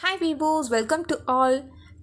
Hi Vivos, welcome to all.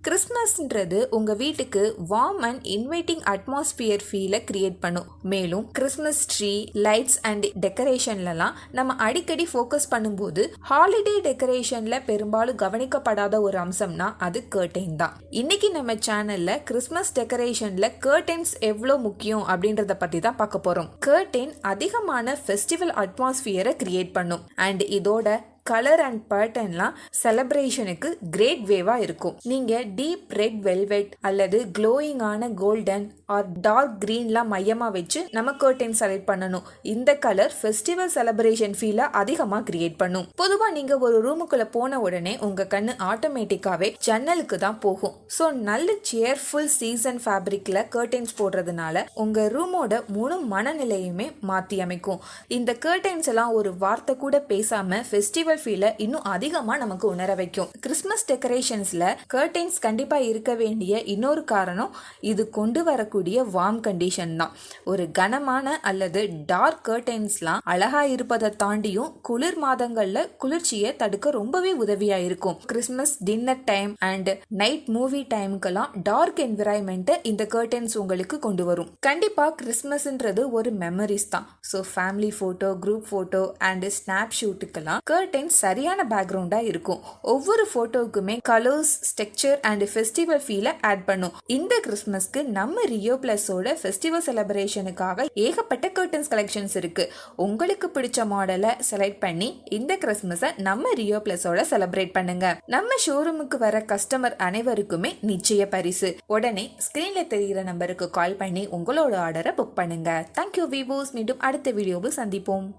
கிறிஸ்மஸ்ன்றது உங்கள் வீட்டுக்கு வார்ம் அண்ட் இன்வைட்டிங் அட்மாஸ்பியர் ஃபீலை கிரியேட் பண்ணும். மேலும் கிறிஸ்மஸ் ட்ரீ லைட்ஸ் அண்ட் டெக்கரேஷன்லலாம் நம்ம அடிக்கடி ஃபோக்கஸ் பண்ணும்போது ஹாலிடே டெக்கரேஷனில் பெரும்பாலும் கவனிக்கப்படாத ஒரு அம்சம்னா அது கர்டைன் தான். இன்னைக்கு நம்ம சேனலில் கிறிஸ்மஸ் டெக்கரேஷனில் கர்டைன்ஸ் எவ்வளோ முக்கியம் அப்படின்றத பற்றி தான் பார்க்க போகிறோம். கர்டைன் அதிகமான ஃபெஸ்டிவல் அட்மாஸ்பியரை கிரியேட் பண்ணும் அண்ட் இதோட கலர் அண்ட் பேட்டர்ன்லாம் செலிப்ரேஷனுக்கு கிரேட் வேவா இருக்கும். நீங்க டீப் ரெட் வெல்வெட் அல்லது க்ளோயிங்கான கோல்டன் ஆர் டார்க் கிரீன்லாம் மையமா வச்சு நம்ம கர்டைன் செலக்ட் பண்ணணும். இந்த கலர் ஃபெஸ்டிவல் செலிப்ரேஷன் ஃபீலை அதிகமாக கிரியேட் பண்ணும். பொதுவாக நீங்க ஒரு ரூமுக்குள்ள போன உடனே உங்க கண்ணு ஆட்டோமேட்டிக்காவே ஜன்னலுக்கு தான் போகும். ஸோ நல்ல சேர்ஃபுல் சீசன் ஃபேப்ரிக்ல கர்டைன்ஸ் போடுறதுனால உங்க ரூமோட முழு மனநிலையுமே மாற்றி அமைக்கும். இந்த கர்டைன்ஸ் எல்லாம் ஒரு வார்த்தை கூட பேசாம ஃபெஸ்டிவல் ஃபீலை இன்னும் அதிகமா நமக்கு உணர வைக்கும். கிறிஸ்மஸ் டெக்கரேஷன்ஸ்ல கர்டைன்ஸ் கண்டிப்பா இருக்க வேண்டிய இன்னொரு காரணம் இது கொண்டு வரக்கூடிய வார்ம் கண்டிஷன் தான். ஒரு கனமான அல்லது டார்க் கர்டைன்ஸ்லாம் அழகா இருப்பதை தாண்டியும் குளிர் மாதங்கள்ல குளிர்ச்சியை தடுக்க ரொம்பவே உதவியா இருக்கும். Christmas dinner time and night movie டைமுக்கெல்லாம் டார்க் என்விரான்மெண்ட் இந்த கர்டைன்ஸ் உங்களுக்கு கொண்டு வரும். கண்டிப்பா கிறிஸ்மஸ்ன்றது ஒரு மெமரிஸ் தான். So family photo, group photo and snap ஷூட்டுக்கெல்லாம் கர்டைன் சரியான பேக்ரவுண்டா இருக்கும். ஒவ்வொரு போட்டோவுக்குமே கலர்ஸ், டெக்ஸ்சர் அண்ட் ஃபெஸ்டிவல் ஃபீலை ஆட் பண்ணும். இந்த கிறிஸ்மஸ்க்கு நம்ம ரியோ பிளஸோட ஃபெஸ்டிவல் செலிப்ரேஷனுக்காக ஏகப்பட்ட கர்டன்ஸ் கலெக்ஷன்ஸ் இருக்கு. உங்களுக்கு பிடிச்ச மாடலை செலக்ட் பண்ணி இந்த கிறிஸ்மஸை நம்ம ரியோ பிளஸோட செலிப்ரேட் பண்ணுங்க. நம்ம ஷோரூமுக்கு வர கஸ்டமர் அனைவருக்குமே நிச்சய பரிசு. உடனே ஸ்கிரீன்ல தெரிகிற நம்பருக்கு கால் பண்ணி உங்களோட ஆர்டரை புக் பண்ணுங்க. தேங்க்யூ வீவோஸ். மீண்டும் அடுத்த வீடியோவில் சந்திப்போம்.